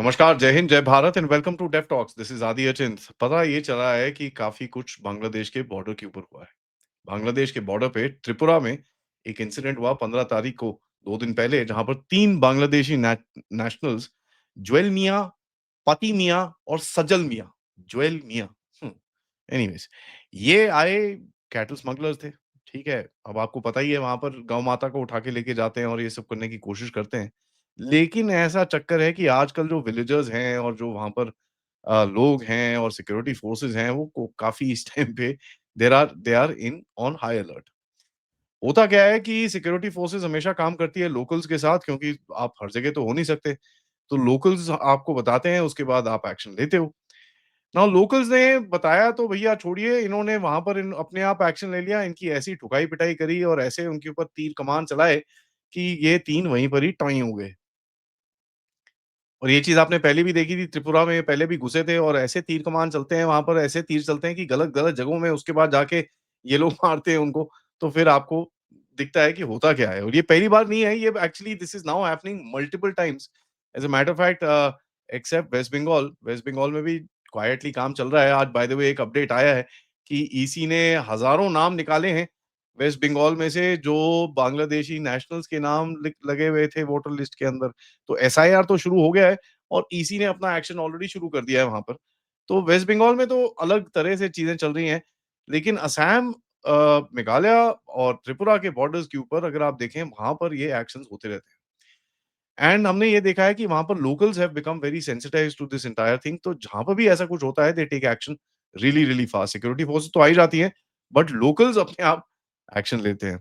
नमस्कार, जय हिंद, जय Bharat and welcome to Dev talks. This is Adi Achint. पता ये चला है कि काफ़ी कुछ बांग्लादेश के बॉर्डर के ऊपर हुआ है। बांग्लादेश के बॉर्डर पे त्रिपुरा में एक इंसिडेंट हुआ 15 तारीख को, 2 दिन पहले, जहाँ पर 3 बांग्लादेशी नेशनल्स ज्वेल मियाँ, पति मियाँ और सजल मियाँ, ज्वेल मियाँ, हुँ, एनीवेज़ ये आए कैटल स्मगलर्स थे, ठीक है? अब आपको पता ही है वहाँ पर गौ माता को उठा के लेके जाते हैं और ये सब करने की कोशिश करते हैं। लेकिन ऐसा चक्कर है कि आजकल जो विलेजर्स हैं और जो वहाँ पर लोग हैं और सिक्योरिटी फोर्सेस हैं, वो को काफ़ी इस टाइम पे they are in on high alert. होता क्या है कि सिक्योरिटी फोर्सेस हमेशा काम करती है लोकल्स के साथ, क्योंकि आप हर जगह तो हो नहीं सकते। तो लोकल्स आपको बताते हैं, उसके बाद आप एक्शन लेते हो। नाउ लोकल्स ने बताया तो भैया छोड़िए, इन्होंने वहाँ पर इन अपने आप एक्शन ले लिया, इनकी ऐसी ठुकाई-पिटाई करी और ऐसे उनके ऊपर तीर कमान चलाए कि ये 3 वहीं पर ही टॉई हो गए। और ये चीज़ आपने पहले भी देखी थी, त्रिपुरा में पहले भी घुसे थे और ऐसे तीर कमान चलते हैं वहाँ पर, ऐसे तीर चलते हैं कि गलत-गलत जगहों में उसके बाद जाके ये लोग मारते हैं उनको, तो फिर आपको दिखता है कि होता क्या है। और ये पहली बार नहीं है, ये actually this is now happening multiple times. As a matter of fact except West Bengal में भी क्वाइटली काम चल रहा है। आज बाय द वे एक अपडेट आया है कि ईसी ने हज़ारों नाम निकाले हैं वेस्ट बंगाल में से, जो बांग्लादेशी नेशनल्स के नाम लिख लगे हुए थे वोटर लिस्ट के अंदर। तो एसआईआर तो शुरू हो गया है और ईसी ने अपना एक्शन ऑलरेडी शुरू कर दिया है वहाँ पर। तो वेस्ट बंगाल में तो अलग तरह से चीज़ें चल रही हैं, लेकिन असम, मेघालय और त्रिपुरा के बॉर्डर्स के ऊपर अगर आप देखें, वहाँ पर ये एक्शंस होते रहते हैं। एंड हमने ये देखा है कि वहाँ पर locals have become very sensitized to this entire thing, तो जहाँ पर भी ऐसा कुछ होता है, they take action really, really fast. Security forces तो आ ही जाती हैं, बट लोकल्स अपने आप एक्शन लेते हैं।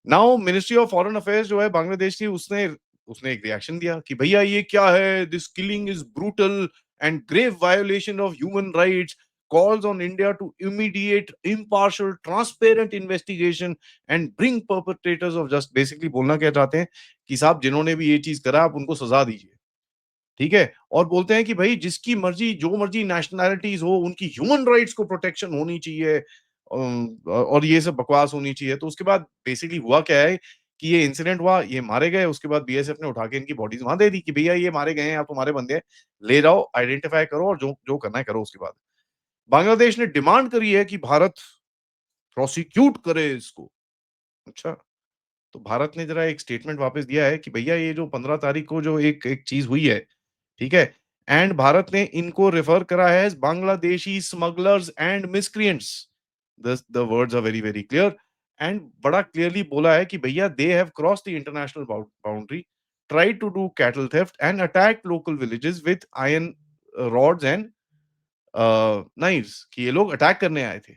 Now ministry of foreign affairs जो है बांग्लादेश की, उसने उसने एक रिएक्शन दिया कि भैया ये क्या है, this killing is brutal and grave violation of human rights, calls on India to immediate, impartial, transparent investigation and bring perpetrators of just, basically बोलना क्या चाहते हैं कि साहब जिन्होंने भी ये चीज करा आप उनको सजा दीजिए, ठीक है? और बोलते हैं कि भई जिसकी मर्ज़ी, जो मर्ज़ी नेशनैलिटीज़ हो, उनकी ह्यूमन राइट्स को प्रोटेक्शन होनी चाहिए, और ये सब बकवास होनी चाहिए। तो उसके बाद बेसिकली हुआ क्या है कि ये इंसिडेंट हुआ, ये मारे गए, उसके बाद बीएसएफ ने उठा के इनकी बॉडीज़ वहाँ दे दी कि भैया ये मारे गए हैं, आप तुम्हारे बंदे हैं, ले जाओ, आइडेंटिफाई करो और जो जो करना है करो उसके बाद। बांग्लादेश ने डिमांड करी है कि भारत प्रोसिक्यूट करे इसको। अच्छा। तो भारत ने ज़रा एक स्टेटमेंट वापस दिया है कि भैया ये जो 15 तारीख को जो एक एक चीज़ हुई है, ठीक है? एंड भारत ने इनको रेफर करा है as Bangladeshi smugglers and miscreants. The words are very, very clear. And बड़ा क्लियरली बोला है कि भैया they have crossed the international boundary, tried to do cattle theft and attack local villages with iron rods and knives, कि ये लोग attack करने आए थे।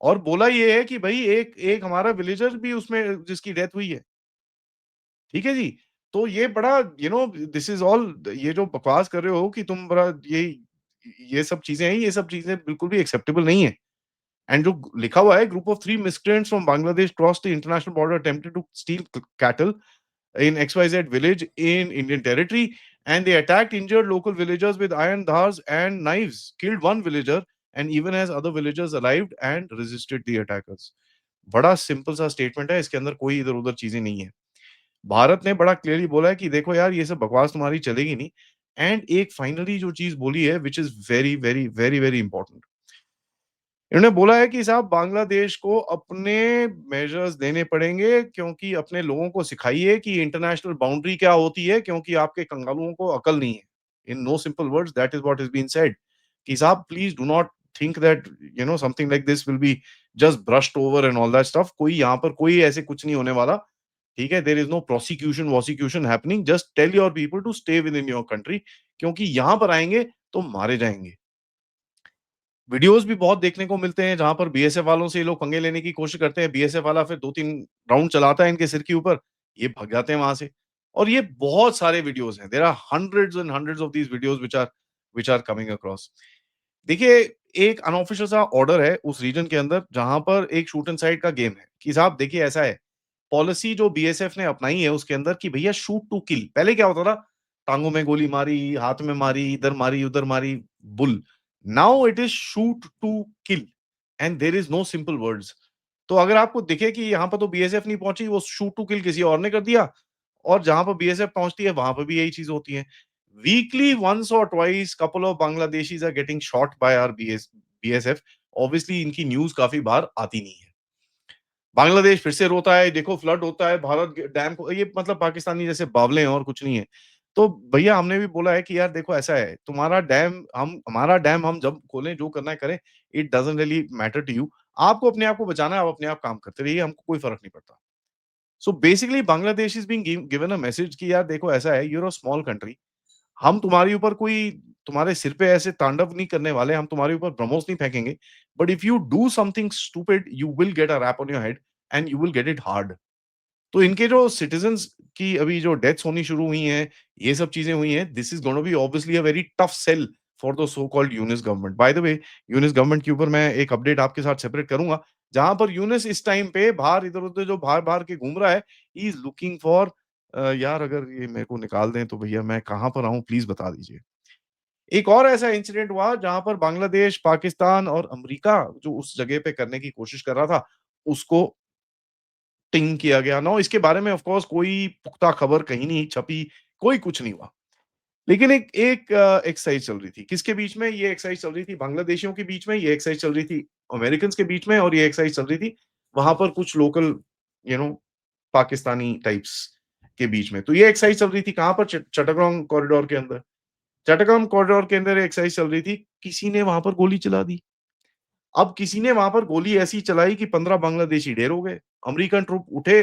और बोला ये है कि भई एक एक हमारा विलेजर भी उसमें जिसकी डेथ हुई है। ठीक है जी? तो ये बड़ा, दिस इज़ ऑल, ये जो बकवास कर रहे हो कि तुम बड़ा ये सब चीज़ें हैं, ये सब चीज़ें बिल्कुल भी एक्सेप्टेबल नहीं है। एंड जो लिखा हुआ है, group of 3 miscreants from Bangladesh crossed the international border attempted to steal cattle in XYZ village in Indian territory, and they attacked injured local villagers with iron dhars and knives, killed one villager, and even as other villagers arrived and resisted the attackers. बड़ा simple सा statement है, इसके अंदर कोई इधर-उधर चीज़ें नहीं है। भारत ने बड़ा क्लियरली बोला है कि देखो यार, ये सब बकवास तुम्हारी चलेगी नहीं। एंड एक फाइनली जो चीज़ बोली है, which is very, very, very, very important. इन्होंने बोला है कि साहब बांग्लादेश को अपने मेजर्स लेने पड़ेंगे, क्योंकि अपने लोगों को सिखाइए कि इंटरनेशनल बाउंड्री क्या होती है, क्योंकि आपके कंगालुओं को अकल नहीं है। In no simple words that is what is been said कि साहब please do not think that something like this will be just brushed over and all that stuff. कोई यहाँ पर कोई ऐसे कुछ नहीं होने वाला। ठीक है? देयर इज़ नो प्रोसिक्यूशन वॉसिक्यूशन happening. Just tell your people to stay within your country, क्योंकि यहाँ पर आएँगे तो मारे जाएँगे। वीडियोज़ भी बहुत देखने को मिलते हैं जहाँ पर बीएसएफ वालों से ये लोग पंगे लेने की कोशिश करते हैं। बीएसएफ वाला फिर 2-3 राउंड चलाता है इनके सिर के ऊपर, ये भाग जाते हैं वहाँ से। और ये बहुत सारे वीडियोज़ हैं। There are hundreds and hundreds of these videos which are coming across. देखिए, एक अनऑफिशियल सा ऑर्डर है उस रीजन के अंदर जहाँ पर एक शूट एंड साइड का गेम है कि साहब देखिए ऐसा है, पॉलिसी जो बीएसएफ ने अपनाई है उसके अंदर कि भैया शूट टू किल। पहले क्या होता था? टाँगों में गोली मारी, हाथ में मारी, इधर मारी, उधर मारी, bull. Now it is shoot to kill and there is no simple words. तो अगर आपको दिखे कि यहाँ पर तो बीएसएफ नहीं पहुँची, वो शूट टू किल किसी और ने कर दिया, और जहाँ पर बीएसएफ पहुँचती है, वहाँ पर भी यही चीज़ होती है। वीकली वंस और twice couple of Bangladeshis are getting shot by our BSF. Obviously इनकी न्यूज़ काफ़ी बार आती नहीं है। बांग्लादेश फिर से रोता है, देखो फ्लड होता है, भारत डैम को ये मतलब पाकिस्तानी जैसे बावले हैं और कुछ नहीं है। तो भैया हमने भी बोला है कि यार देखो ऐसा है, तुम्हारा डैम हम हमारा डैम हम जब खोलें, जो करना है करें, it doesn't really matter to you. आपको अपने आप को बचाना है, आप अपने आप काम करते रहिए, हमको कोई फ़र्क नहीं पड़ता। So basically Bangladesh is being given a message कि यार देखो ऐसा है, you are a small country, हम तुम्हारे ऊपर कोई तुम्हारे सिर पे ऐसे तांडव नहीं करने वाले, हम तुम्हारे ऊपर ब्रह्मोस नहीं फेंकेंगे। But if you do something stupid, you will get a rap on your head and you will get it hard. तो इनके जो सिटिज़न्स की अभी जो डेथ्स होनी शुरू हुई हैं, ये सब चीज़ें हुई हैं, this is gonna be obviously a very tough sell for the so called Yunus government. By the way, Yunus government के ऊपर मैं एक अपडेट आपके साथ सेपरेट करूँगा, जहाँ पर यूनिस इस टाइम पे बाहर इधर-उधर जो बाहर-बाहर के घूम रहा है, ही इज़ लूकिंग फॉर यार अगर ये मेरे को निकाल दें तो भैया मैं कहाँ पर आऊँ प्लीज़ बता दीजिए। एक और ऐसा इंसिडेंट हुआ जहाँ पर बांग्लादेश, पाकिस्तान और अमेरिका जो उस जगह पे करने की कोशिश कर रहा था, उसको टिंग किया गया। नाउ इसके बारे में ऑफ कोर्स कोई पुख्ता खबर कहीं नहीं छपी, कोई कुछ नहीं हुआ। लेकिन एक एक एक्सरसाइज़ चल रही थी। किसके बीच में ये एक्सरसाइज़ चल रही थी? बांग्लादेशियों के बीच में ये एक्सरसाइज़ चल रही थी, अमेरिकन्स के बीच में, और ये एक्सरसाइज़ चल रही थी वहाँ पर कुछ local you know Pakistani types के बीच में। तो ये एक्सरसाइज़ चल रही थी कहाँ पर? चट्टाग्राम कॉरिडोर के अंदर। चट्टाग्राम कॉरिडोर के अंदर एक्सरसाइज़ चल रही थी, किसी ने वहाँ पर गोली चला दी। अब किसी ने वहाँ पर गोली ऐसी चलाई कि 15 बांग्लादेशी ढेर हो गए। अमेरिकन ट्रूप उठे,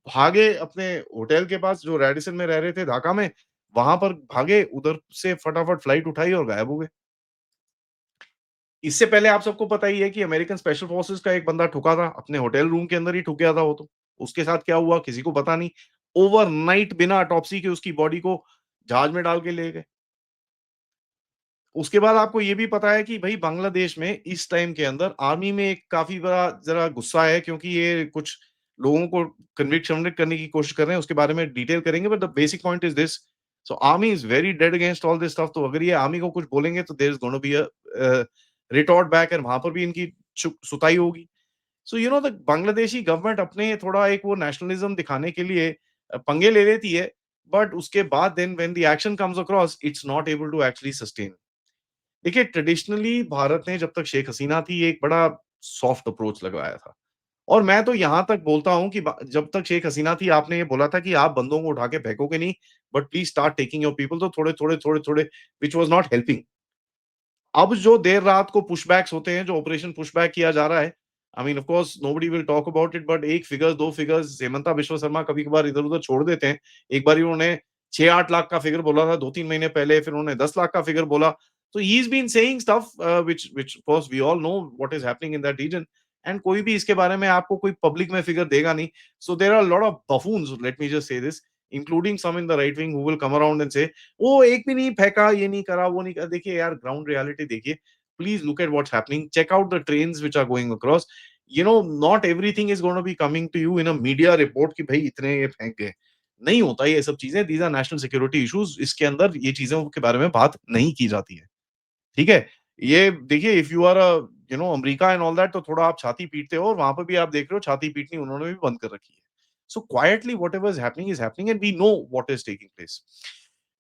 भागे अपने होटल के पास जो रेडिसन में रह रहे थे ढाका में, वहाँ पर भागे, उधर से फटाफट फ्लाइट उठाई और गायब हो गए। इससे पहले आप सबको पता ही है कि अमेरिकन स्पेशल फोर्सेस का एक बंदा ठुका था, अपने होटल रूम के अंदर ही ठुक गया था वो तो। उसके साथ क्या हुआ किसी को पता नहीं। ओवरनाइट बिना ऑटोप्सी के उसकी बॉडी को जहाज में डाल के ले गए। उसके बाद आपको ये भी पता है कि भई बांग्लादेश में इस टाइम के अंदर आर्मी में एक काफ़ी बड़ा ज़रा गुस्सा है, क्योंकि ये कुछ लोगों को कन्विक्ट-शन्विक्ट करने की कोशिश कर रहे हैं, उसके बारे में डिटेल करेंगे, but the basic point is this. So army is very dead against all this stuff. तो अगर ये आर्मी को कुछ बोलेंगे तो there is gonna be retort back, and वहाँ पर भी इनकी सुताई होगी। So you know the Bangladeshi government अपने थोड़ा एक वो नेशनलिज्म दिखाने के लिए पंगे ले लेती है, बट उसके बाद then when the action comes across, it's not able to actually sustain. देखिए, ट्रेडिशनली भारत ने जब तक शेख हसीना थी, एक बड़ा सॉफ्ट अप्रोच लगवाया था, और मैं तो यहाँ तक बोलता हूँ कि ब जब तक शेख हसीना थी, आपने ये बोला था कि आप बंदों को उठा के फेंकोगे नहीं, but please start taking your people, तो थोड़े-थोड़े, थोड़े-थोड़े, व्हिच वाज़ नॉट हेल्पिंग। अब जो देर रात को पुशबैक्स होते हैं, जो ऑपरेशन पुशबैक किया जा रहा है, I mean of course nobody will talk about it, but 1 figures, 2 figures Himanta Biswa Sarma कभी-कभार इधर-उधर छोड़ देते हैं। एक बारी उन्होंने 6-8 लाख का फिगर बोला था 2-3 महीने पहले, फिर उन्होंने 10 लाख का फिगर बोला। So he's been saying stuff which of course we all know what is happening in that region, and कोई भी इसके बारे में आपको कोई पब्लिक में फिगर देगा नहीं। So there are a lot of buffoons, let me just say this, including some in the right wing who will come around and say वो एक भी नहीं फेंका, ये नहीं करा, वो नहीं करा। देखिए यार, ग्राउंड रियलिटी देखिए, please look at what's happening, check out the trains which are going across. You know, not everything is gonna be coming to you in a media report कि भाई इतने ये फेंक गए। नहीं होता ये सब चीजें, these are national security issues, इसके अंदर ये चीजों के बारे में बात नहीं की जाती है। ठीक है? ये देखिए, if you are America and all that, तो थोड़ा आप छाती पीटते हो, और वहाँ पे भी आप देख रहे हो छाती पीटनी उन्होंने भी बंद कर रखी है। So quietly whatever is happening and we know what is taking place.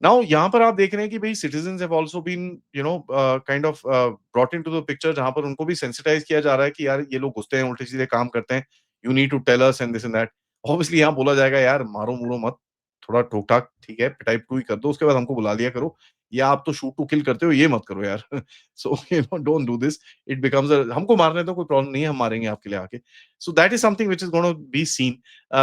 Now यहाँ पर आप देख रहे हैं कि भई citizens have also been kind of brought into the picture, जहाँ पर उनको भी सेंसिटाइज़ किया जा रहा है कि यार ये लोग घुसते हैं, उल्टे-सीधे काम करते हैं। You need to tell us and this and that. Obviously यहाँ बोला जाएगा यार मारो-मुड़ो मत, थोड़ा ठोक-ठाक ठीक है, पिटाई-पिटूई कर दो, उसके बाद हमको बुला लिया करो। या आप तो शूट टू किल करते हो, ये मत करो यार। So don't do this. It becomes हमको मारने दो, कोई प्रॉब्लम नहीं है, हम मारेंगे आपके लिए आके। So that is something which is gonna be seen.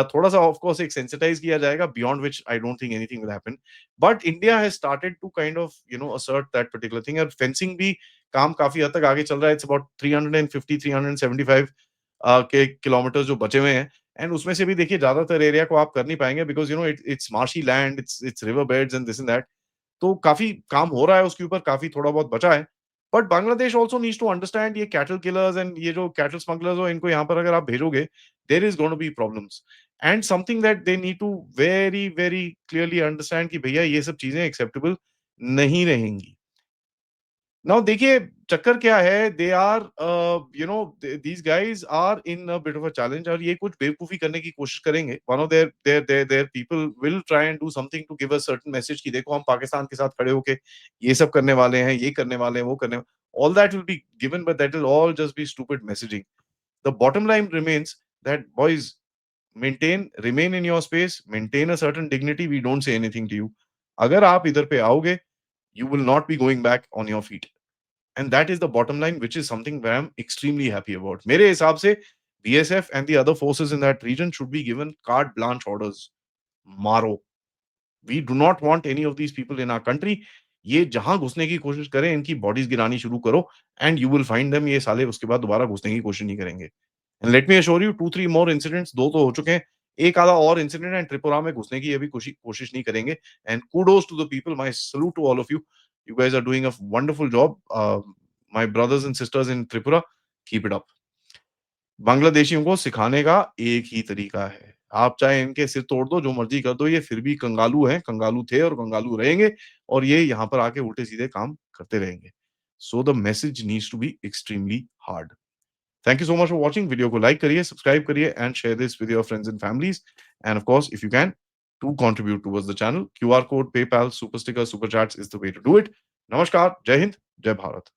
थोड़ा-सा ऑफ कोर्स एक सेंसिटाइज़ किया जाएगा, beyond which I don't think anything will happen. But India has started to kind of assert that particular thing, और fencing भी काम काफ़ी हद तक आगे चल रहा है। इट्स अबाउट 350, 375 के किलोमीटर्स जो बचे हुए हैं, एंड उसमें से भी देखिए ज़्यादातर एरिया को आप कर नहीं पाएँगे, because it's marshy land, it's river beds and this and that. तो काफ़ी काम हो रहा है उसके ऊपर, काफ़ी थोड़ा बहुत बचा है। But Bangladesh also needs to understand, ये कैटल किलर्स एंड ये जो कैटल स्मगलर्स हो, इनको यहाँ पर अगर आप भेजोगे, there is gonna be problems, and something that they need to very, very clearly understand कि भैया ये सब चीज़ें एक्सेप्टेबल नहीं रहेंगी। नाउ देखिए चक्कर क्या है, they are you know these guys are in a bit of a challenge, और ये कुछ बेवकूफी करने की कोशिश करेंगे। One of their people will try and do something to give a certain message कि देखो हम पाकिस्तान के साथ खड़े होके ये सब करने वाले हैं, ये करने वाले हैं, वो करने, all that will be given, but that will all just be stupid messaging. The bottom line remains that boys, remain in your space, maintain a certain dignity, we don't say anything to you। अगर आप इधर पे आओगे, you will not be going back on your feet, and that is the bottom line, which is something where I'm extremely happy about। मेरे हिसाब से BSF and the other forces in that region should be given carte blanche orders। मारो, we do not want any of these people in our country। ये जहां घुसने की कोशिश करें, इनकी बॉडीज गिरानी शुरू करो, and you will find them, ये साले उसके बाद दोबारा घुसने की कोशिश नहीं करेंगे। And let me assure you, 2-3 more incidents, 2 तो हो चुके हैं। एक आधा और इंसिडेंट एंड त्रिपुरा में घुसने की अभी कोशिश नहीं करेंगे। And kudos to the people, my salute to all of you. You guys are doing a wonderful job. My brothers and sisters in Tripura, keep it up. बांग्लादेशियों को सिखाने का एक ही तरीका है। आप चाहे इनके सिर तोड़ दो, जो मर्ज़ी कर दो, ये फिर भी कंगालू हैं, कंगालू थे और कंगालू रहेंगे, और ये यहाँ पर आके उल्टे-सीधे काम करते रहेंगे। So the message needs to be extremely hard. Thank you so much for watching। Video को लाइक करिए, सब्सक्राइब करिए and share this with your friends and families. And of course if you can, to contribute towards the channel, QR code, PayPal, super sticker, super chats is the way to do it. नमस्कार, जय हिंद, जय भारत।